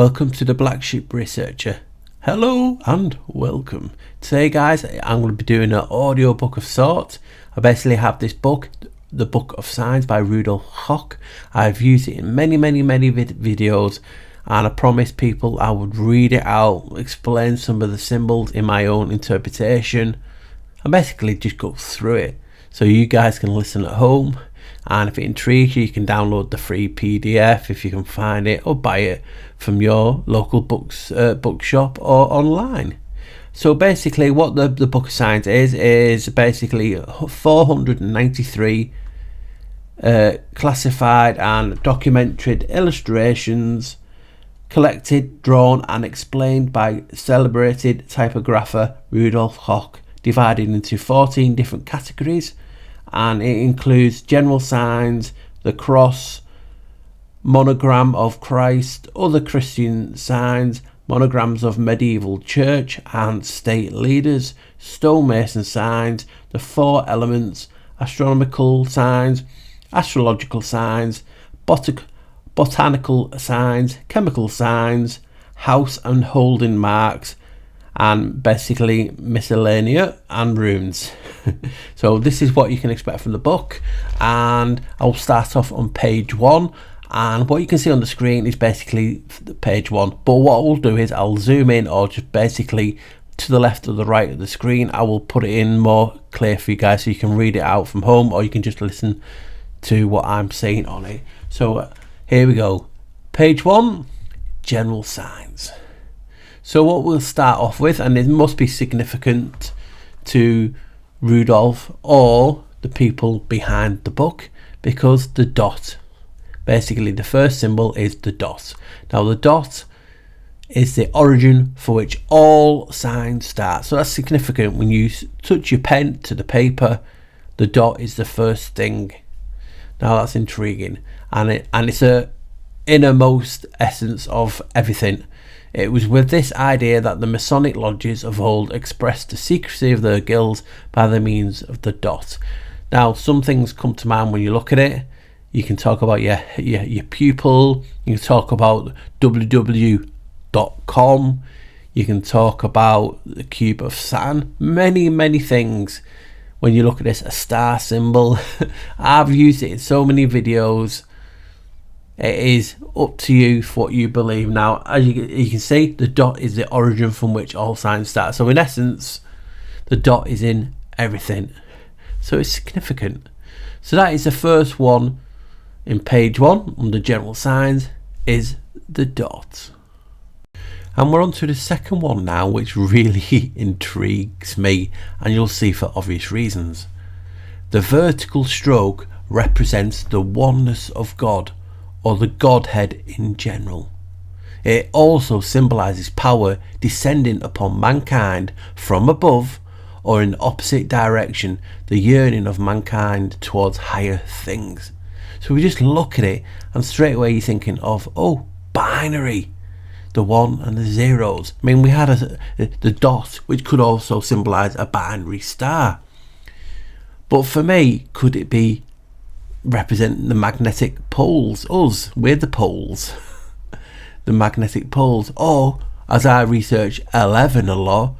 Welcome to the Black Sheep Researcher. Hello and welcome. Today guys, I'm going to be doing an audio book of sorts. I basically have this book, the Book of Signs by Rudolf Koch. I've used it in many videos, and I promised people I would read it out, explain some of the symbols in my own interpretation, and basically just go through it so you guys can listen at home. And if it intrigues you, you can download the free PDF if you can find it, or buy it from your local bookshop or online. So basically what the Book of Signs is basically 493 classified and documented illustrations, collected, drawn and explained by celebrated typographer Rudolf Koch, divided into 14 different categories. And it includes general signs, the cross, monogram of Christ, other Christian signs, monograms of medieval church and state leaders, stonemason signs, the four elements, astronomical signs, astrological signs, botanical signs, chemical signs, house and holding marks, and basically miscellanea and runes. So this is what you can expect from the book, and I'll start off on page 1, and what you can see on the screen is basically page 1, but what I'll do is I'll zoom in, or just basically to the left or the right of the screen. I will put it in more clear for you guys so you can read it out from home, or you can just listen to what I'm saying on it. So here we go. Page 1, general signs. So what we'll start off with, and it must be significant to Rudolf or the people behind the book, because the dot, basically the first symbol is the dot. Now the dot is the origin for which all signs start. So that's significant. When you touch your pen to the paper, the dot is the first thing. Now that's intriguing, and it's a innermost essence of everything. It was with this idea that the Masonic lodges of old expressed the secrecy of their guilds by the means of the dot. Now, some things come to mind when you look at it. You can talk about your pupil, you can talk about www.com, you can talk about the cube of Saturn, many things. When you look at this, a star symbol, I've used it in so many videos. It is up to you for what you believe. Now, as you can see, the dot is the origin from which all signs start. So in essence, the dot is in everything. So it's significant. So that is the first one in page 1 under general signs, is the dot. And we're on to the second one now, which really intrigues me, and you'll see for obvious reasons. The vertical stroke represents the oneness of God, or the Godhead in general. It also symbolizes power descending upon mankind from above, or in the opposite direction, the yearning of mankind towards higher things. So we just look at it, and straight away you're thinking of, oh, binary, the 1 and the zeros. I mean, we had the dot, which could also symbolize a binary star. But for me, could it be represent the magnetic poles? Us, we're the poles. The magnetic poles. Or, as I research 11 a lot,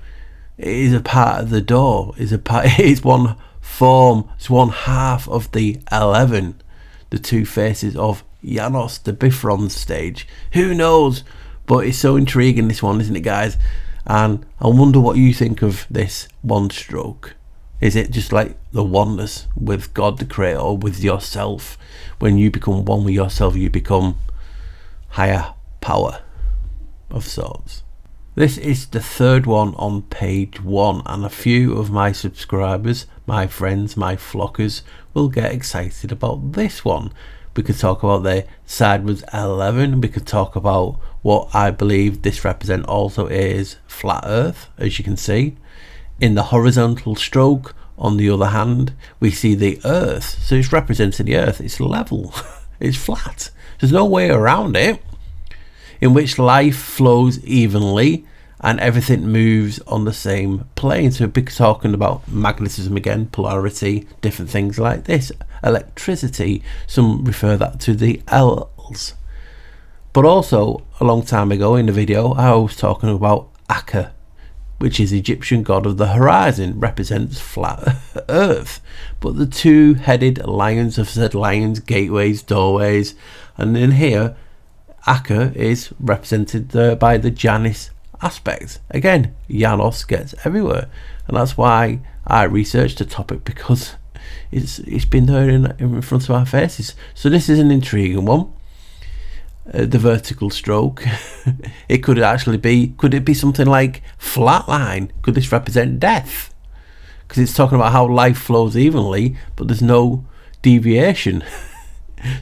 it is a part of the door. It is one form, it's one half of the 11, the two faces of Janos, the Bifron stage. Who knows? But it's so intriguing, this one, isn't it, guys? And I wonder what you think of this one stroke. Is it just like the oneness with God the Creator, or with yourself? When you become one with yourself, you become higher power of sorts. This is the third one on page 1, and a few of my subscribers, my friends, my flockers will get excited about this one. We could talk about the sideways 11. We could talk about what I believe this represents also is flat earth, as you can see. In the horizontal stroke, on the other hand, we see the earth. So it's representing the earth. It's level. It's flat. There's no way around it. In which life flows evenly and everything moves on the same plane. So we're talking about magnetism again, polarity, different things like this. Electricity, some refer that to the L's. But also, a long time ago in the video, I was talking about Akka, which is Egyptian god of the horizon, represents flat earth. But the two-headed lions have said lions, gateways, doorways, and in here, Akka is represented by the Janus aspect. Again, Janos gets everywhere, and that's why I researched the topic, because it's been there in front of our faces. So this is an intriguing one. The vertical stroke. It could actually be, could it be something like flatline? Could this represent death? Because it's talking about how life flows evenly, but there's no deviation.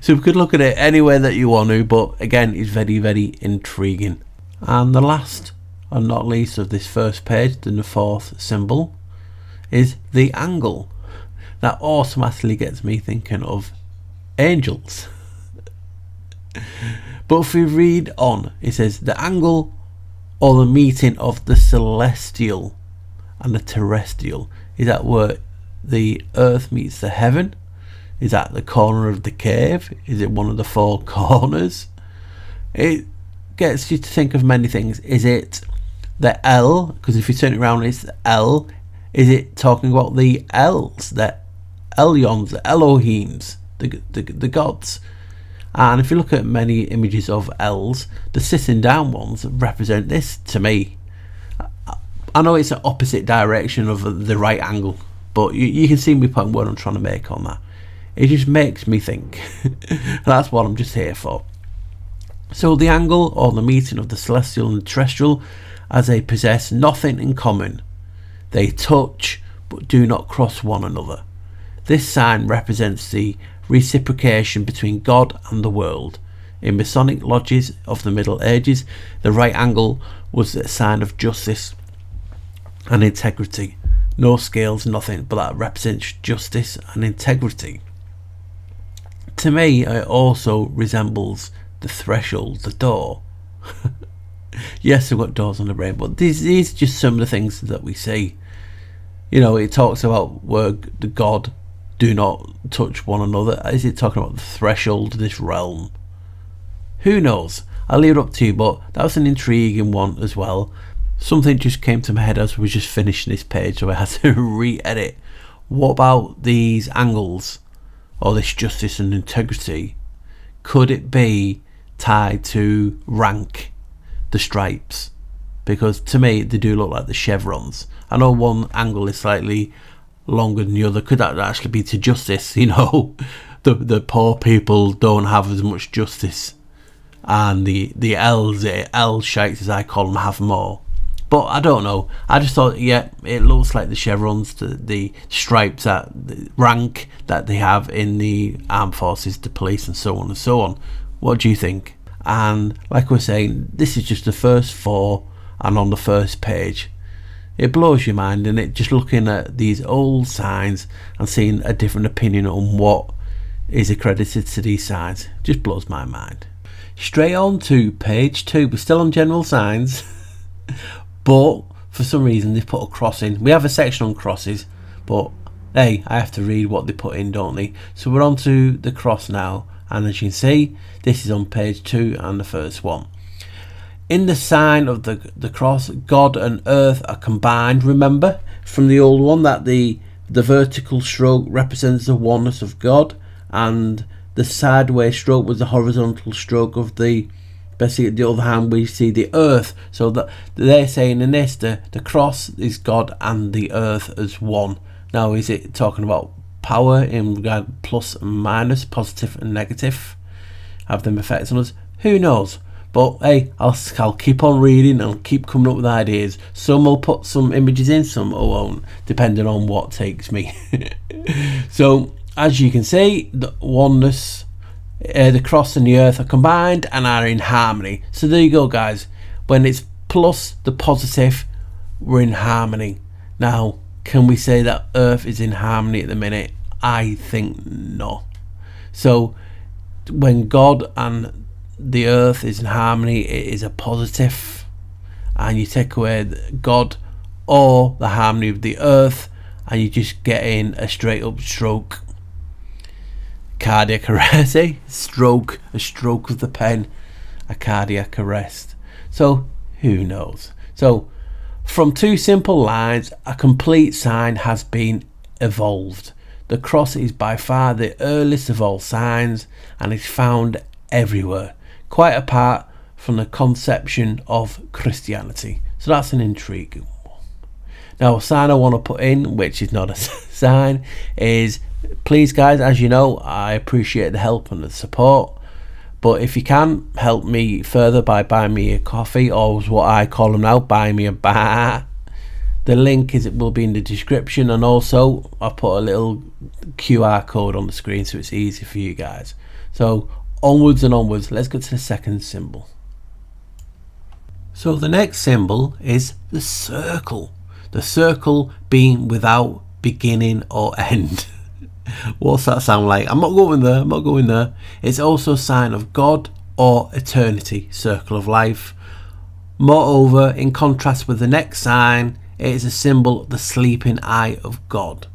So we could look at it any way that you want to, but again, it's very, very intriguing. And the last and not least of this first page, the fourth symbol, is the angle. That automatically gets me thinking of angels. But if we read on, it says the angle or the meeting of the celestial and the terrestrial. Is that where the earth meets the heaven? Is that the corner of the cave? Is it one of the four corners? It gets you to think of many things. Is it the L? Because if you turn it around, it's the L. Is it talking about the L's, the Elyons, the Elohims, the gods? And if you look at many images of L's, the sitting down ones represent this to me. I know it's an opposite direction of the right angle, but you can see me putting what I'm trying to make on that. It just makes me think. That's what I'm just here for. So the angle or the meeting of the celestial and terrestrial, as they possess nothing in common. They touch but do not cross one another. This sign represents the reciprocation between God and the world. In Masonic lodges of the Middle Ages, the right angle was a sign of justice and integrity. No scales, nothing, but that represents justice and integrity. To me, it also resembles the threshold, the door. Yes, we've got doors on the brain, but these are just some of the things that we see. You know, it talks about where the God do not touch one another. Is it talking about the threshold of this realm? Who knows? I'll leave it up to you, but that was an intriguing one as well. Something just came to my head as we were just finishing this page, so I had to re-edit. What about these angles, or this justice and integrity? Could it be tied to rank, the stripes? Because to me, they do look like the chevrons. I know one angle is slightly longer than the other. Could that actually be to justice? You know, the poor people don't have as much justice, and the L sheiks, as I call them, have more. But I don't know. I just thought, yeah, it looks like the chevrons, the stripes, that the rank that they have in the armed forces, the police, and so on and so on. What do you think? And like we're saying, this is just the first four, and on the first page. It blows your mind, and it just looking at these old signs and seeing a different opinion on what is accredited to these signs just blows my mind. Straight on to page 2. We're still on general signs, but for some reason they've put a cross in. We have a section on crosses, but hey, I have to read what they put in, don't they? So we're on to the cross now, and as you can see, this is on page 2 and the first one. In the sign of the cross, God and earth are combined. Remember from the old one that the vertical stroke represents the oneness of God, and the sideways stroke was the horizontal stroke of basically at the other hand we see the earth. So that they're saying in this, the cross is God and the earth as one. Now, is it talking about power in regard plus and minus, positive and negative, have them effects on us? Who knows? But hey, I'll keep on reading and keep coming up with ideas. Some will put some images in, some won't, depending on what takes me. So as you can see, the oneness, the cross and the earth are combined and are in harmony. So there you go, guys. When it's plus the positive, we're in harmony. Now, can we say that earth is in harmony at the minute? I think no. So when God and the earth is in harmony, it is a positive, and you take away God or the harmony of the earth and you just get in a straight up stroke, cardiac arrest, a stroke of the pen, a cardiac arrest. So who knows? So from two simple lines, a complete sign has been evolved. The cross is by far the earliest of all signs and is found everywhere, quite apart from the conception of Christianity. So that's an intriguing one. Now, a sign I want to put in, which is not a sign, is please guys, as you know, I appreciate the help and the support, but if you can help me further by buying me a coffee, or what I call them now, buy me a bar. The link will be in the description, and also I'll put a little QR code on the screen so it's easy for you guys. So onwards and onwards, let's go to the second symbol. So the next symbol is the circle. The circle being without beginning or end. What's that sound like? I'm not going there. It's also a sign of God or eternity, circle of life. Moreover, in contrast with the next sign, it is a symbol of the sleeping eye of God.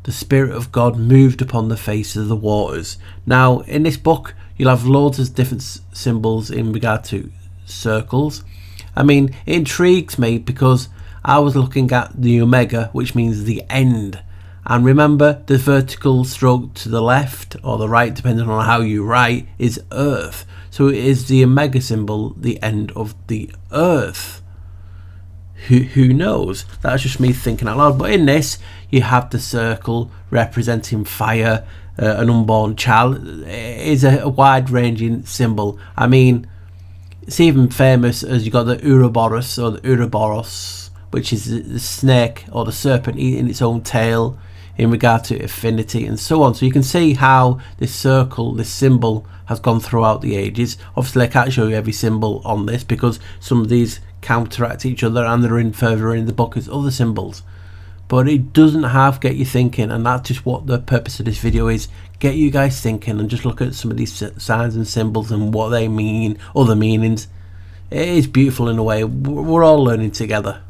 The Spirit of God moved upon the face of the waters. Now, in this book, you'll have loads of different symbols in regard to circles. I mean, it intrigues me because I was looking at the omega, which means the end. And remember, the vertical stroke to the left or the right, depending on how you write, is earth. So it is the omega symbol, the end of the earth. Who knows? That's just me thinking out loud. But in this, you have the circle representing fire, an unborn child. It is a wide-ranging symbol. I mean, it's even famous as you got the Ouroboros or the Ouroboros, which is the snake or the serpent eating its own tail, in regard to affinity and so on. So you can see how this circle, this symbol, has gone throughout the ages. Obviously I can't show you every symbol on this because some of these counteract each other and they're in further in the book as other symbols, but it doesn't have get you thinking, and that's just what the purpose of this video is. Get you guys thinking and just look at some of these signs and symbols and what they mean, other meanings. It is beautiful in a way. We're all learning together.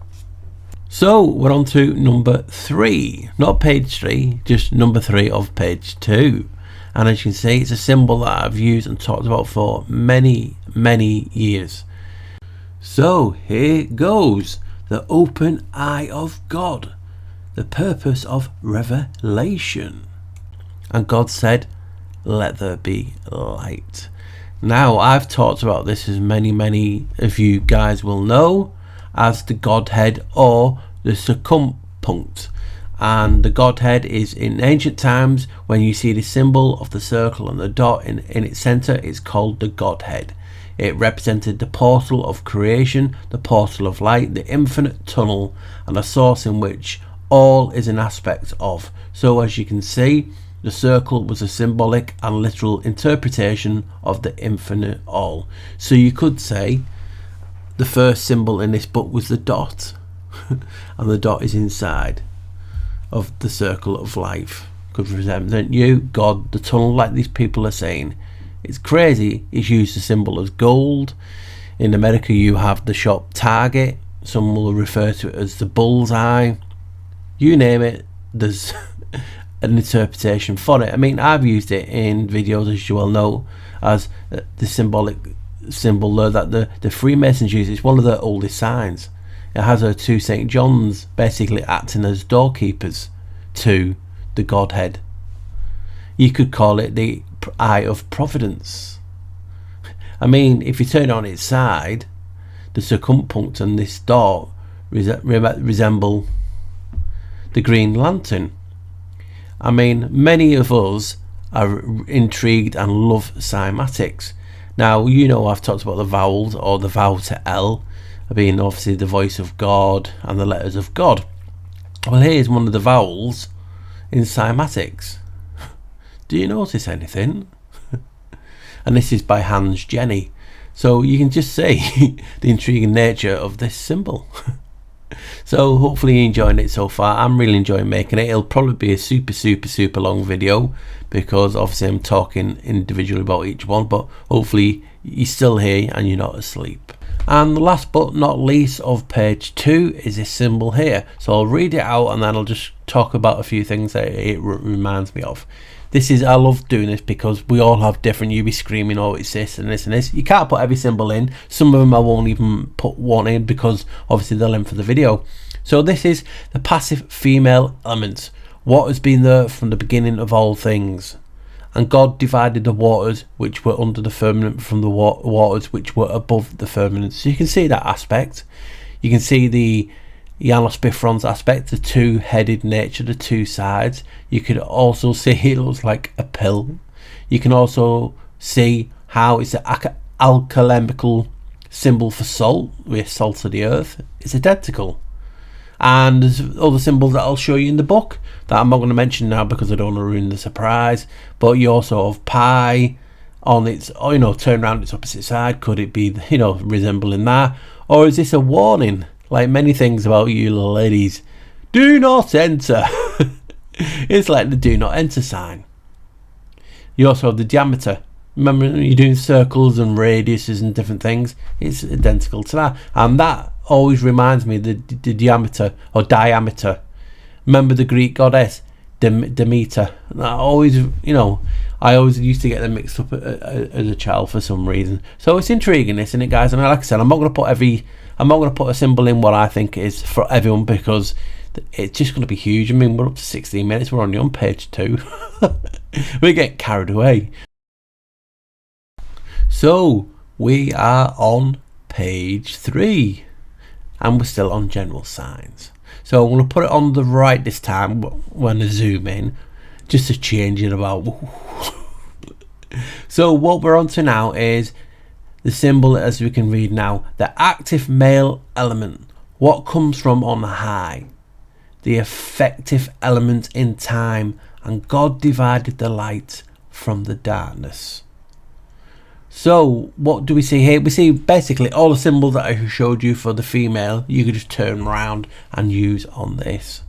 So we're on to number 3, not page 3, just number 3 of page 2. And as you can see, it's a symbol that I've used and talked about for many years. So here goes. The open eye of God, the purpose of revelation. And God said, let there be light. Now, I've talked about this, as many of you guys will know, as the Godhead or the circumpunct. And the Godhead is, in ancient times, when you see the symbol of the circle and the dot in its center, it's called the Godhead. It represented the portal of creation, the portal of light, the infinite tunnel, and a source in which all is an aspect of. So as you can see, the circle was a symbolic and literal interpretation of the infinite all. So you could say the first symbol in this book was the dot, and the dot is inside of the circle of life. Could represent you, God, the tunnel, like these people are saying. It's crazy. It's used the symbol as gold. In America you have the shop Target. Some will refer to it as the bullseye. You name it, there's an interpretation for it. I mean, I've used it in videos, as you well know, as the symbolic symbol there that the Freemasons use. It's one of the oldest signs. It has our two St. John's basically acting as doorkeepers to the Godhead. You could call it the Eye of Providence. I mean, if you turn it on its side, the circumpunct and this dot resemble the Green Lantern. I mean, many of us are intrigued and love cymatics. Now, you know, I've talked about the vowels, or the vowel to L being obviously the voice of God and the letters of God. Well, here's one of the vowels in cymatics. Do you notice anything? And this is by Hans Jenny. So you can just see the intriguing nature of this symbol. So hopefully you're enjoying it so far. I'm really enjoying making it. It'll probably be a super long video because obviously I'm talking individually about each one, but hopefully you're still here and you're not asleep. And the last but not least of page 2 is this symbol here. So I'll read it out and then I'll just talk about a few things that it reminds me of. I love doing this because we all have different, you'll be screaming, oh it's this and this and this. You can't put every symbol in. Some of them I won't even put one in because obviously the length of the video. So this is the passive female elements, what has been there from the beginning of all things. And God divided the waters which were under the firmament from the waters which were above the firmament. So you can see that aspect. You can see the Janos Bifrons aspect, the two-headed nature, the two sides. You could also see it looks like a pill. You can also see how it's an alchemical symbol for salt, with salt of the earth. It's identical. And there's other symbols that I'll show you in the book that I'm not going to mention now because I don't want to ruin the surprise. But you also have pi on its, you know, turn around its opposite side. Could it be, you know, resembling that? Or is this a warning, like many things about you ladies? Do not enter. It's like the do not enter sign. You also have the diameter. Remember, you're doing circles and radiuses and different things. It's identical to that. And that always reminds me of the diameter or diameter. Remember the Greek goddess Demeter? I always, you know, I always used to get them mixed up as a child for some reason. So it's intriguing, isn't it, guys? And like I said, I'm not going to put a symbol in what I think is for everyone because it's just going to be huge. I mean, we're up to 16 minutes. We're only on page 2. We get carried away. So we are on page 3 and we're still on general signs. So I'm going to put it on the right this time when I zoom in, just to change it about. So what we're on to now is the symbol, as we can read now, the active male element, what comes from on high, the effective element in time, and God divided the light from the darkness. So what do we see here? We see basically all the symbols that I showed you for the female, you could just turn around and use on this.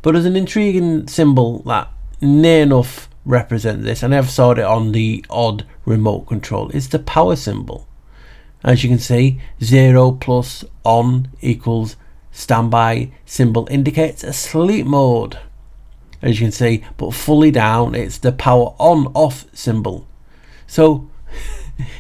But there's an intriguing symbol that near enough represents this, and I've saw it on the odd remote control. It's the power symbol. As you can see, 0 plus on equals standby symbol indicates a sleep mode. As you can see, but fully down, it's the power on off symbol. So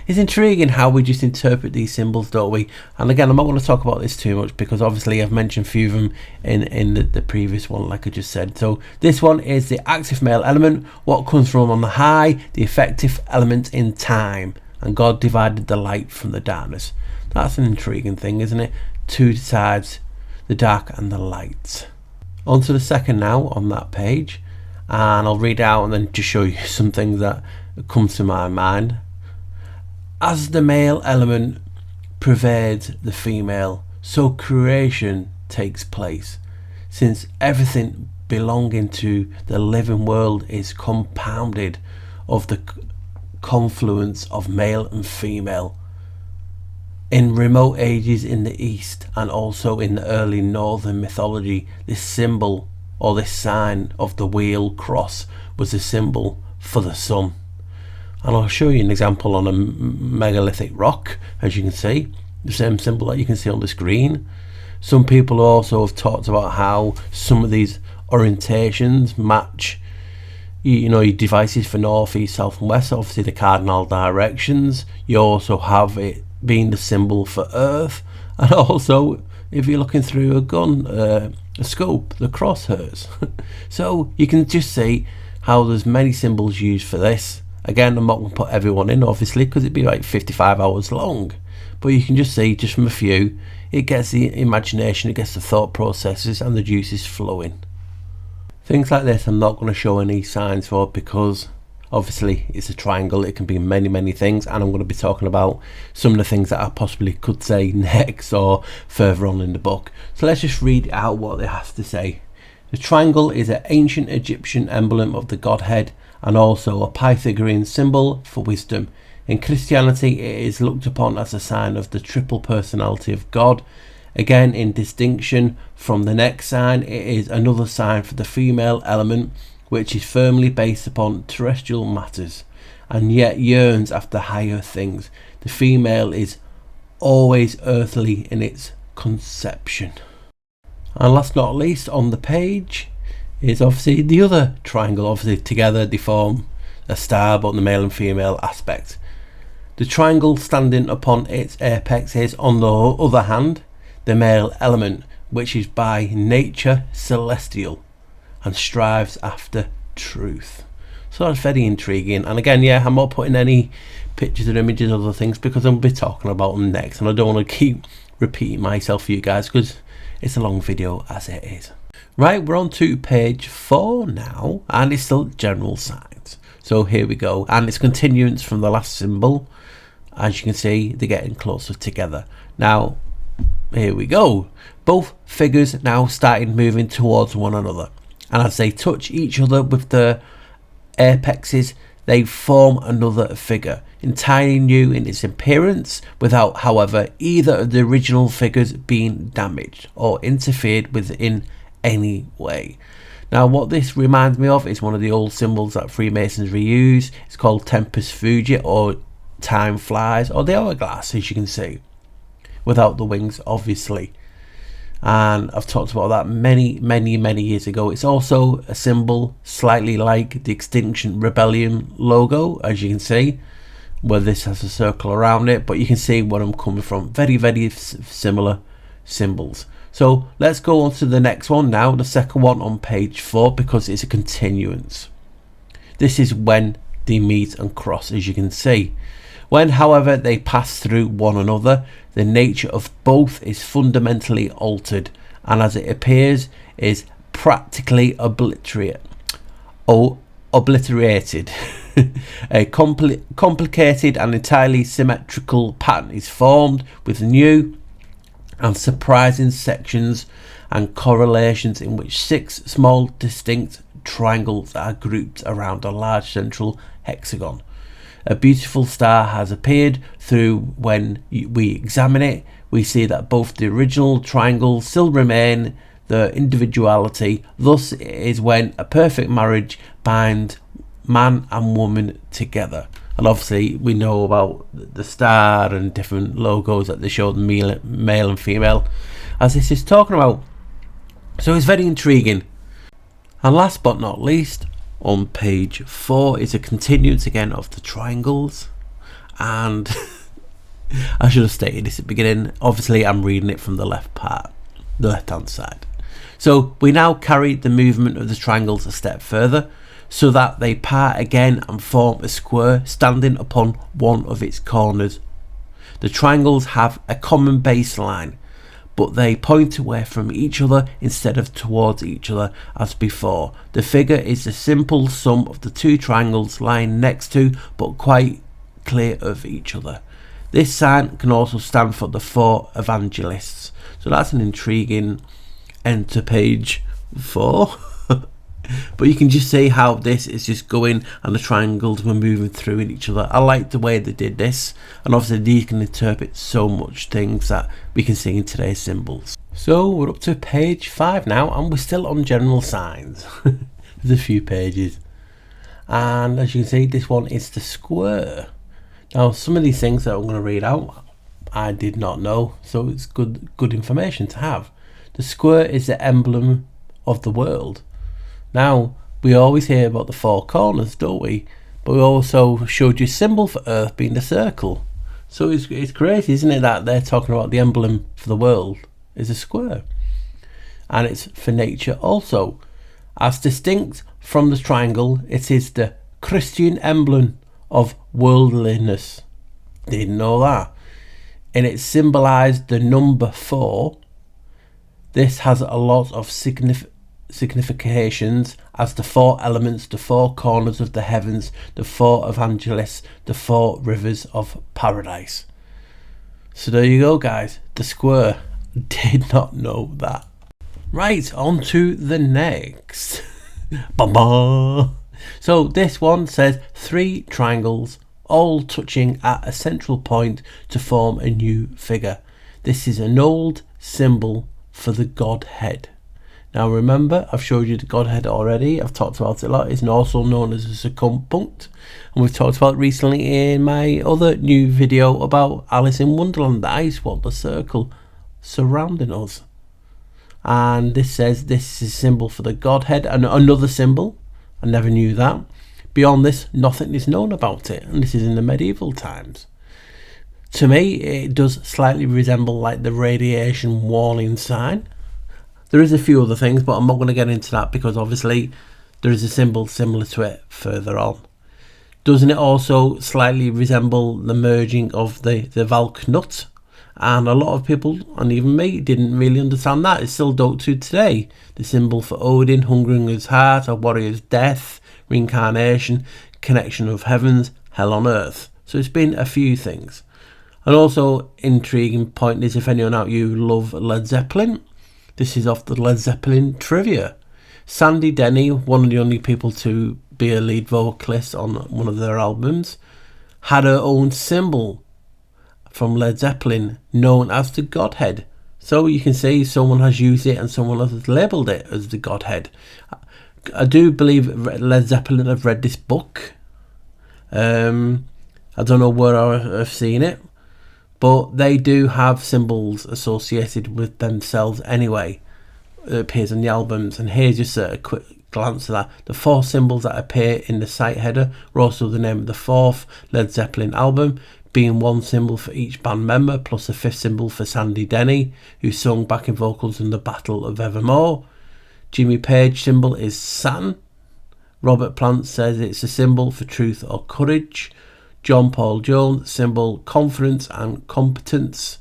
it's intriguing how we just interpret these symbols, don't we? And again, I'm not going to talk about this too much because obviously I've mentioned a few of them in the previous one, like I just said. So this one is the active male element, what comes from on the high, the effective element in time, and God divided the light from the darkness. That's an intriguing thing, isn't it? Two sides, the dark and the light. On to the second now on that page, and I'll read out and then just show you some things that come to my mind. As the male element pervades the female, so creation takes place, since everything belonging to the living world is compounded of the confluence of male and female. In remote ages in the East and also in the early northern mythology, this symbol or this sign of the wheel cross was a symbol for the sun. And I'll show you an example on a megalithic rock, as you can see, the same symbol that you can see on the screen. Some people also have talked about how some of these orientations match, you know, your devices for north, east, south and west, obviously the cardinal directions. You also have it being the symbol for earth, and also if you're looking through a gun, a scope, the crosshairs. So you can just see how there's many symbols used for this. Again, I'm not going to put everyone in obviously because it'd be like 55 hours long, but you can just see just from a few, it gets the imagination, it gets the thought processes and the juices flowing. Things like this I'm not going to show any signs for because obviously it's a triangle, it can be many things, and I'm going to be talking about some of the things that I possibly could say next or further on in the book. So let's just read out what it has to say. The triangle is an ancient Egyptian emblem of the Godhead and also a Pythagorean symbol for wisdom. In Christianity, it is looked upon as a sign of the triple personality of God. Again, in distinction from the next sign, it is another sign for the female element, which is firmly based upon terrestrial matters and yet yearns after higher things. The female is always earthly in its conception. And last not least on the page is obviously the other triangle. Obviously together they form a star, but the male and female aspect. The triangle standing upon its apex is, on the other hand, the male element, which is by nature celestial and strives after truth. So that's very intriguing. And again, yeah, I'm not putting any pictures or images or other things because I'm going to be talking about them next, and I don't want to keep repeating myself for you guys because it's a long video as it is. Right, we're on to page 4 now, and it's still general signs. So here we go, and it's continuance from the last symbol. As you can see, they're getting closer together. Now, here we go. Both figures now starting moving towards one another, and as they touch each other with their apexes, they form another figure, entirely new in its appearance, without, however, either of the original figures being damaged or interfered with in any way. Now, what this reminds me of is one of the old symbols that Freemasons reuse. It's called Tempus Fugit, or Time Flies, or the hourglass, as you can see, without the wings, obviously. And I've talked about that many years ago. It's also a symbol slightly like the Extinction Rebellion logo, as you can see, where this has a circle around it, but you can see where I'm coming from. Very similar symbols. So let's go on to the next one now, the second one on page 4, because it's a continuance. This is when they meet and cross, as you can see. When, however, they pass through one another, the nature of both is fundamentally altered, and as it appears, is practically obliterated. A complicated and entirely symmetrical pattern is formed with new and surprising sections and correlations in which 6 small distinct triangles are grouped around a large central hexagon. A beautiful star has appeared through. When we examine it, we see that both the original triangles still remain their individuality. Thus, it is when a perfect marriage binds man and woman together. And obviously we know about the star and different logos that they show, the male and female, as this is talking about. So it's very intriguing. And last but not least, on page 4 is a continuance again of the triangles, and I should have stated this at the beginning, obviously I'm reading it from the left part, the left hand side. So we now carry the movement of the triangles a step further, so that they part again and form a square standing upon one of its corners. The triangles have a common baseline, but they point away from each other instead of towards each other as before. The figure is the simple sum of the 2 triangles lying next to but quite clear of each other. This sign can also stand for the 4 evangelists. So that's an intriguing end to page 4. But you can just see how this is just going and the triangles were moving through in each other. I like the way they did this, and obviously these can interpret so much things that we can see in today's symbols. So we're up to page 5 now, and we're still on general signs. There's a few pages, and as you can see, this one is the square. Now some of these things that I'm going to read out I did not know, so it's good information to have. The square is the emblem of the world. Now, we always hear about the 4 corners, don't we? But we also showed you a symbol for Earth being the circle. So it's crazy, isn't it, that they're talking about the emblem for the world is a square. And it's for nature also. As distinct from the triangle, it is the Christian emblem of worldliness. Didn't know that. And it symbolised the number 4. This has a lot of significations as the 4 elements, the 4 corners of the heavens, the 4 evangelists, the 4 rivers of paradise. So there you go, guys. The square. Did not know that. Right, on to the next. So this one says 3 triangles all touching at a central point to form a new figure. This is an old symbol for the Godhead. Now remember, I've showed you the Godhead already. I've talked about it a lot. It's also known as a circumpunct, and we've talked about it recently in my other new video about Alice in Wonderland, the ice wall, the circle surrounding us. and this says this is a symbol for the Godhead, and another symbol. I never knew that. Beyond this, nothing is known about it, and this is in the medieval times. To me, it does slightly resemble like the radiation warning sign. There is a few other things, but I'm not going to get into that because obviously there is a symbol similar to it further on. Doesn't it also slightly resemble the merging of the Valk nut? And a lot of people, and even me, didn't really understand that. It's still don't to today. The symbol for Odin, Hungrunger's heart, a warrior's death, reincarnation, connection of heavens, hell on earth. So it's been a few things. And also, intriguing point is if anyone out you love Led Zeppelin, this is off the Led Zeppelin trivia. Sandy Denny, one of the only people to be a lead vocalist on one of their albums, had her own symbol from Led Zeppelin known as the Godhead. So you can see someone has used it and someone has labelled it as the Godhead. I do believe Led Zeppelin have read this book. I don't know where I've seen it, but they do have symbols associated with themselves anyway. It appears on the albums, and here's just a quick glance at that. The 4 symbols that appear in the site header are also the name of the 4th Led Zeppelin album, being 1 symbol for each band member, plus a 5th symbol for Sandy Denny, who sung backing vocals in the Battle of Evermore. Jimmy Page symbol is Saturn. Robert Plant says it's a symbol for truth or courage. John Paul Jones symbol confidence and competence.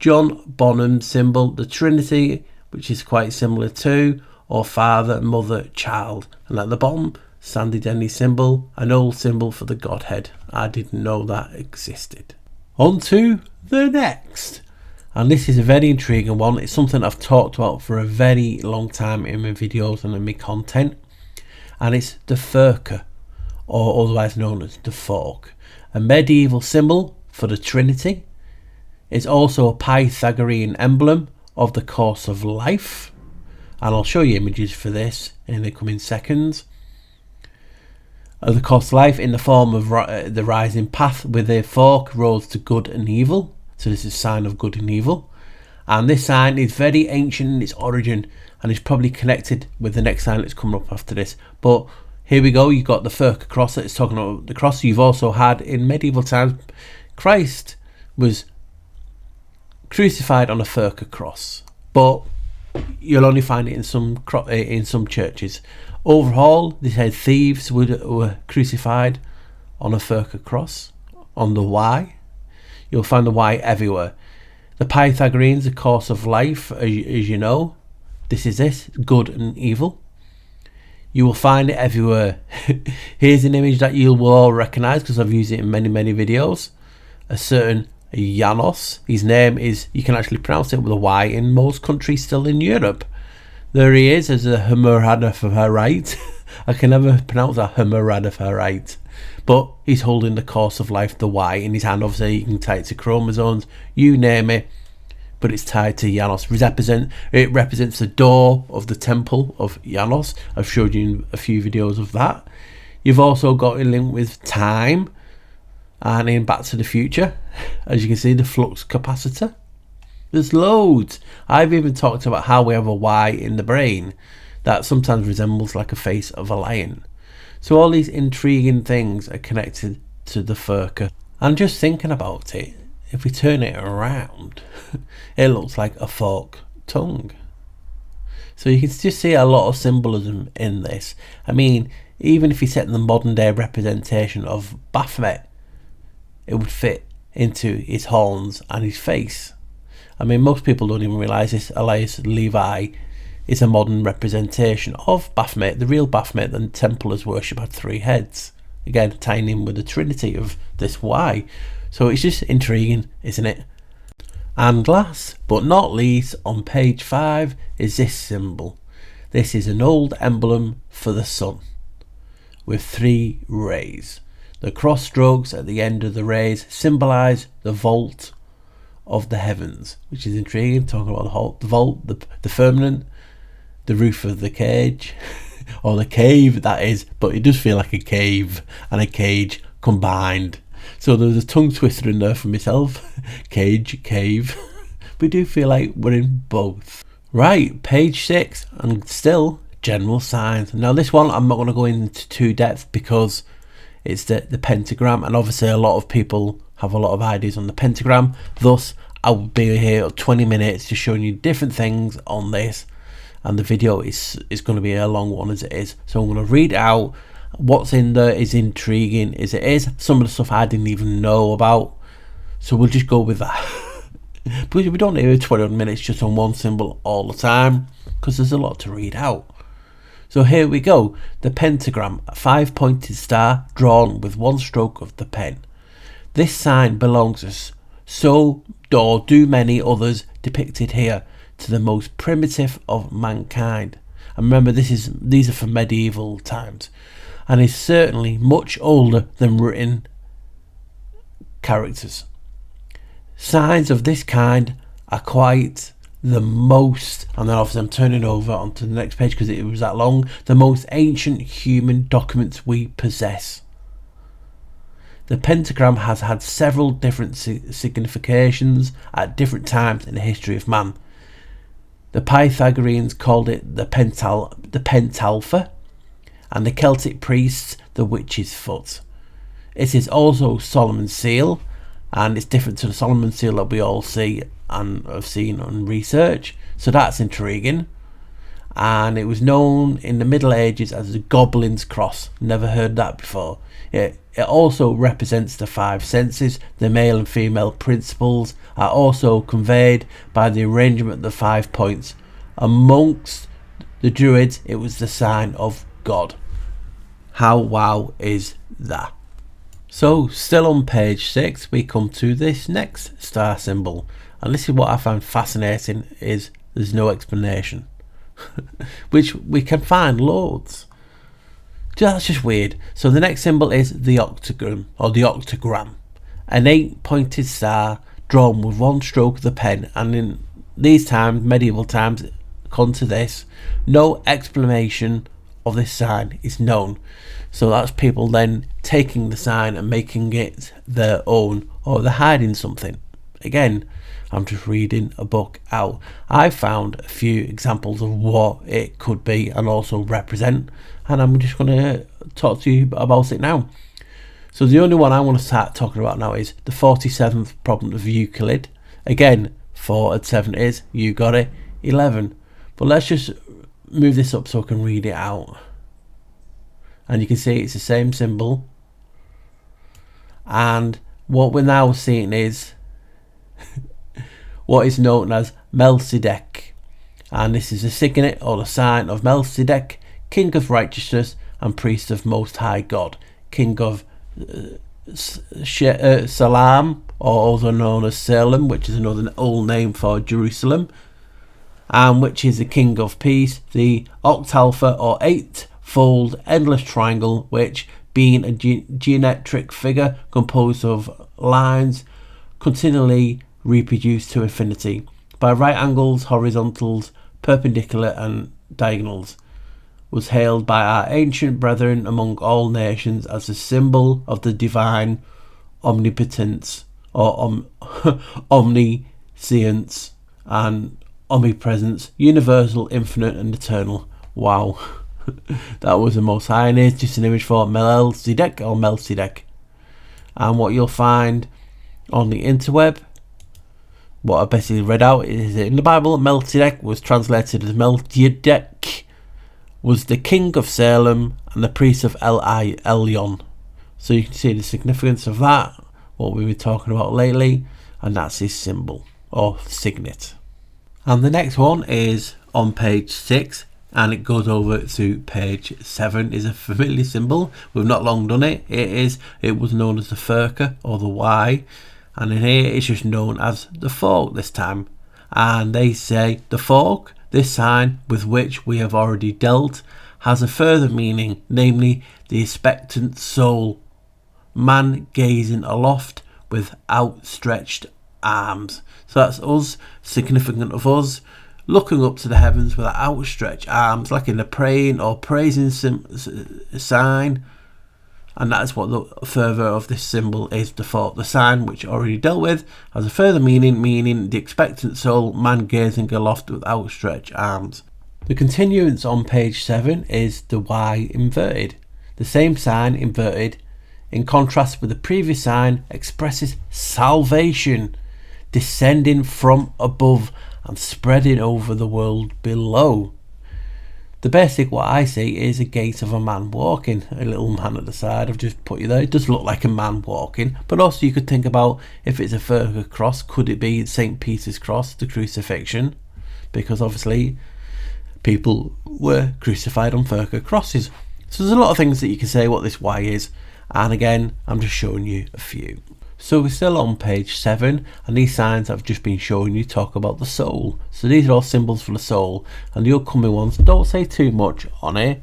John Bonham symbol the Trinity, which is quite similar to, or father, mother, child. And at the bottom, Sandy Denny symbol, an old symbol for the Godhead. I didn't know that existed. On to the next. And this is a very intriguing one. It's something I've talked about for a very long time in my videos and in my content. And it's the Furka, or otherwise known as the fork. A medieval symbol for the Trinity. It's also a Pythagorean emblem of the course of life. And I'll show you images for this in the coming seconds. The course of life in the form of the rising path with a fork roads to good and evil. So this is a sign of good and evil. And this sign is very ancient in its origin and is probably connected with the next sign that's coming up after this. But here we go, you've got the Furka cross that's talking about the cross. You've also had in medieval times, Christ was crucified on a Furka cross. But you'll only find it in some churches. Overall, they said thieves were crucified on a Furka cross, on the Y. You'll find the Y everywhere. The Pythagoreans, the course of life, as you know, this is this, good and evil. You will find it everywhere. Here's an image that you will all recognise because I've used it in many, many videos. A certain Janos. His name is, you can actually pronounce it with a Y in most countries still in Europe. There he is as a Hemeradopherite. I can never pronounce that Hemeradopherite. But he's holding the course of life, the Y, in his hand. Obviously, you can tie it to chromosomes, you name it. But it's tied to Janos. It represents the door of the temple of Janos. I've showed you a few videos of that. You've also got a link with time and in Back to the Future. As you can see, the flux capacitor. There's loads. I've even talked about how we have a Y in the brain that sometimes resembles like a face of a lion. So all these intriguing things are connected to the Furka. And just thinking about it, if we turn it around, it looks like a fork tongue. So you can just see a lot of symbolism in this. I mean, even if you set the modern day representation of Baphomet, it would fit into his horns and his face. I mean, most people don't even realise this. Elias Levi is a modern representation of Baphomet. The real Baphomet that Templars worship had 3 heads. Again, tying in with the Trinity of this Y. So it's just intriguing, isn't it? And last but not least, on page 5 is this symbol. This is an old emblem for the sun with 3 rays. The cross strokes at the end of the rays symbolise the vault of the heavens, which is intriguing, talking about the vault, the firmament, the roof of the cage, or the cave that is, but it does feel like a cave and a cage combined. So there's a tongue twister in there for myself. Cage, cave. We do feel like we're in both. Right, page 6, and still general signs. Now this one I'm not going to go into too depth because it's the pentagram, and obviously a lot of people have a lot of ideas on the pentagram. Thus, I will be here 20 minutes just showing you different things on this, and the video is going to be a long one as it is. So I'm going to read out what's in there. Is intriguing as it is. Some of the stuff I didn't even know about, so we'll just go with that. But we don't need 21 minutes just on one symbol all the time because there's a lot to read out. So here we go. The pentagram, a 5-pointed star drawn with one stroke of the pen. This sign belongs, as so do many others depicted here, to the most primitive of mankind. And remember, these are from medieval times, and is certainly much older than written characters. Signs of this kind are quite the most, and then obviously I'm turning over onto the next page because it was that long, the most ancient human documents we possess. The pentagram has had several different significations at different times in the history of man. The Pythagoreans called it the pentalpha, and the Celtic priests the witch's foot. It is also Solomon's seal, and it's different to the Solomon seal that we all see and have seen on research, so that's intriguing. And it was known in the Middle Ages as the Goblin's Cross. Never heard that before. It also represents the 5 senses. The male and female principles are also conveyed by the arrangement of the 5 points. Amongst the Druids, it was the sign of God. How wow is that? So, still on page 6, we come to this next star symbol, and this is what I found fascinating, is there's no explanation, which we can find loads. That's just weird. So the next symbol is the octagon, or the octagram, an 8-pointed star drawn with one stroke of the pen, and in these times, medieval times, according to this, no explanation of this sign is known. So that's people then taking the sign and making it their own, or they're hiding something. Again, I'm just reading a book out. I found a few examples of what it could be and also represent, and I'm just going to talk to you about it now. So the only one I want to start talking about now is the 47th problem of Euclid. Again, 4 and 7 is, you got it, 11. But let's just move this up so I can read it out. And you can see it's the same symbol. And what we're now seeing is what is known as Melchizedek. And this is the signet or the sign of Melchizedek, king of righteousness and priest of Most High God, king of Salam, or also known as Salem, which is another old name for Jerusalem, and which is the king of peace, the octalpha or 8-fold endless triangle, which being a geometric figure composed of lines continually reproduced to infinity by right angles, horizontals, perpendicular and diagonals, was hailed by our ancient brethren among all nations as a symbol of the divine omnipotence or omniscience and omnipresence, universal, infinite and eternal. Wow. That was the Most High, and it's just an image for Melchizedek or Melchizedek. And what you'll find on the interweb, what I basically read out, is that in the Bible, Melchizedek was translated as Melchizedek was the king of Salem and the priest of El Elyon. So you can see the significance of that, what we've been talking about lately, and that's his symbol or signet. And the next one is on page 6, and it goes over to page 7. Is a familiar symbol. We've not long done it. It was known as the Furka or the Y, and in here it's just known as the fork this time. And they say the fork, this sign with which we have already dealt, has a further meaning, namely the expectant soul, man gazing aloft with outstretched arms. So that's us, significant of us, looking up to the heavens with outstretched arms, like in a praying or praising sign. And that is what the further of this symbol is default. The sign, which already dealt with, has a further meaning, meaning the expectant soul, man gazing aloft with outstretched arms. The continuance on page 7 is the Y inverted. The same sign inverted, in contrast with the previous sign, expresses salvation, descending from above and spreading over the world below. The basic what I see is a gait of a man walking, a little man at the side. I've just put you there. It does look like a man walking, but also you could think about if it's a vertical cross, could it be St. Peter's cross, the crucifixion? Because obviously people were crucified on vertical crosses. So there's a lot of things that you can say what this Y is, and again I'm just showing you a few. So we're still on page 7, and these signs I've just been showing you talk about the soul. So these are all symbols for the soul, and the upcoming ones don't say too much on it,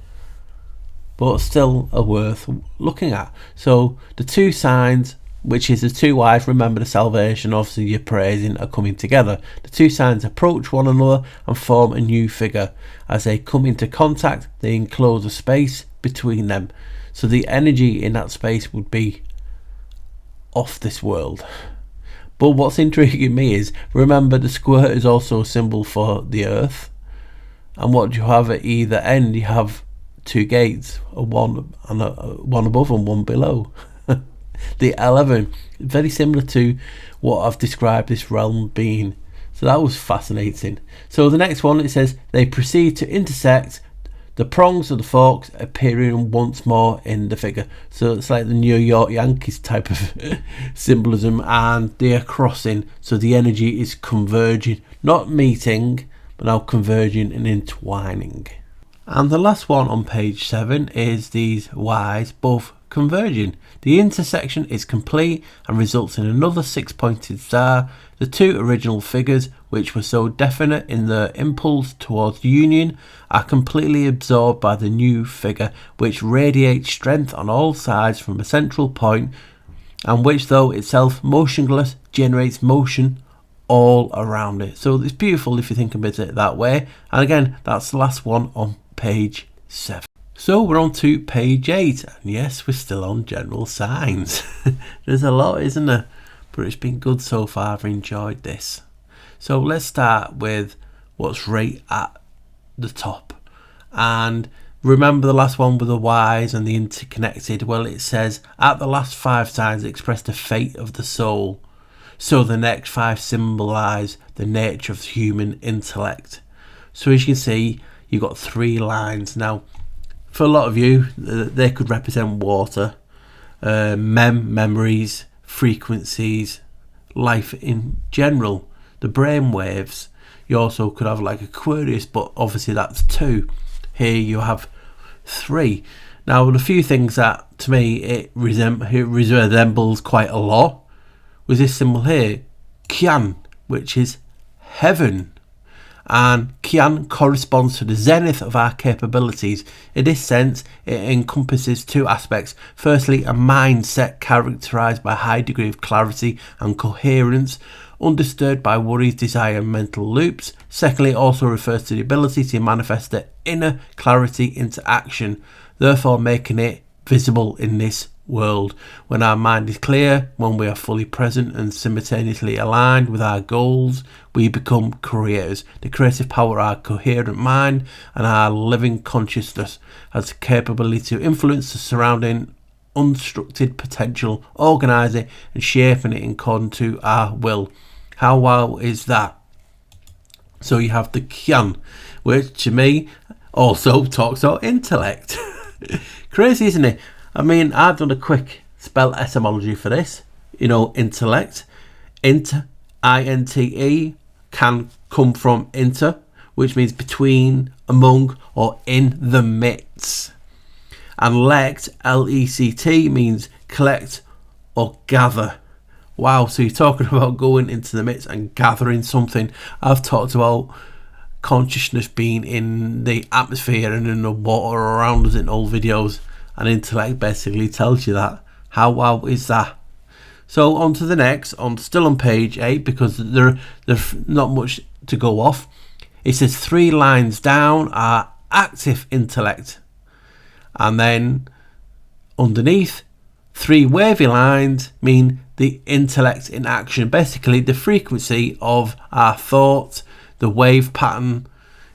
but still are worth looking at. So the two signs, which is the two Y's, remember the salvation, obviously you're praising, are coming together. The two signs approach one another and form a new figure. As they come into contact, they enclose a space between them. So the energy in that space would be off this world. But what's intriguing me is, remember the square is also a symbol for the earth, and what do you have at either end? You have two gates, one above and one below. The 11, very similar to what I've described this realm being. So that was fascinating. So the next one, it says they proceed to intersect, the prongs of the forks appearing once more in the figure. So it's like the New York Yankees type of symbolism, and they are crossing. So the energy is converging, not meeting, but now converging and entwining. And the last one on page 7 is these Y's both converging. The intersection is complete and results in another 6-pointed star. The two original figures, which were so definite in their impulse towards union, are completely absorbed by the new figure, which radiates strength on all sides from a central point, and which, though itself motionless, generates motion all around it. So it's beautiful if you think about it that way. And again, that's the last one on page 7. So we're on to page 8, and yes, we're still on general signs. There's a lot, isn't there? But it's been good so far. I've enjoyed this. So let's start with what's right at the top. And remember the last one with the Y's and the interconnected? Well, it says at the last 5 signs express the fate of the soul. So the next 5 symbolise the nature of human intellect. So as you can see, you've got 3 lines. Now, for a lot of you, they could represent water, memories, frequencies, life in general, the brain waves. You also could have like Aquarius, but obviously that's 2. Here you have 3. Now, the few things that to me it resembles quite a lot was this symbol here, Kian, which is heaven. And Kian corresponds to the zenith of our capabilities. In this sense, it encompasses 2 aspects. Firstly, a mindset characterized by a high degree of clarity and coherence, undisturbed by worries, desire, and mental loops. Secondly, it also refers to the ability to manifest the inner clarity into action, therefore making it visible in this world. When our mind is clear, when we are fully present and simultaneously aligned with our goals, we become creators. The creative power of our coherent mind and our living consciousness has the capability to influence the surrounding unstructured potential, organise it and shaping it according to our will. How wow is that? So you have the Kian, which to me also talks about intellect. Crazy, isn't it? I mean, I've done a quick spell etymology for this. You know, intellect. I-N-T-E, can come from inter, which means between, among, or in the midst. And lect, L-E-C-T, means collect or gather. Wow, so you're talking about going into the midst and gathering something. I've talked about consciousness being in the atmosphere and in the water around us in old videos. And intellect basically tells you that. How wow is that? So on to the next, still on page 8, because there's not much to go off. It says 3 lines down are active intellect. And then Underneath, 3 wavy lines mean the intellect in action. Basically, the frequency of our thought, the wave pattern,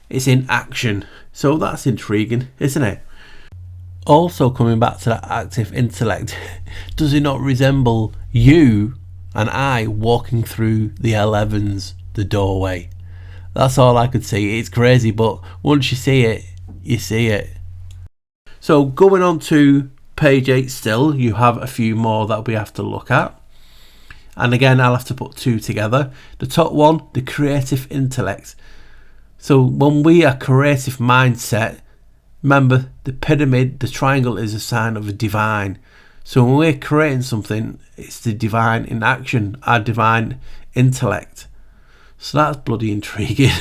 is in action. So that's intriguing, isn't it? Also, coming back to that active intellect, does it not resemble you and I walking through the 11s, the doorway? That's all I could see. It's crazy, but once you see it, you see it. So going on to page 8 still, you have a few more that we have to look at. And again, I'll have to put 2 together. The top one, the creative intellect. So when we are creative mindset, remember the pyramid, the triangle is a sign of a divine. So when we're creating something, it's the divine in action, our divine intellect. So that's bloody intriguing.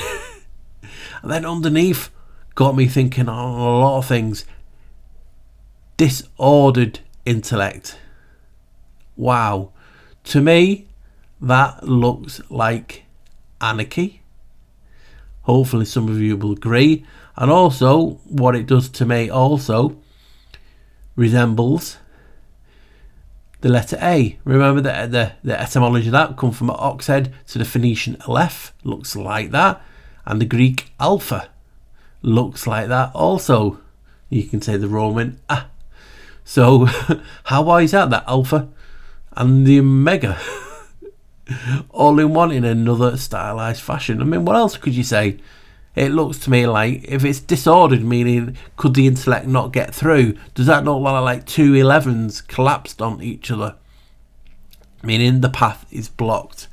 And then underneath, got me thinking on a lot of things. Disordered intellect. Wow. To me, that looks like anarchy. Hopefully some of you will agree. And also, what it does to me also resembles the letter A. Remember the etymology of that come from ox head to the Phoenician aleph, looks like that, and the Greek alpha looks like that also. You can say the Roman ah. So how is that alpha and the omega all in one in another stylized fashion? I mean, what else could you say? It looks to me like, if it's disordered, meaning could the intellect not get through, does that not look like 2 11s collapsed on each other, meaning the path is blocked?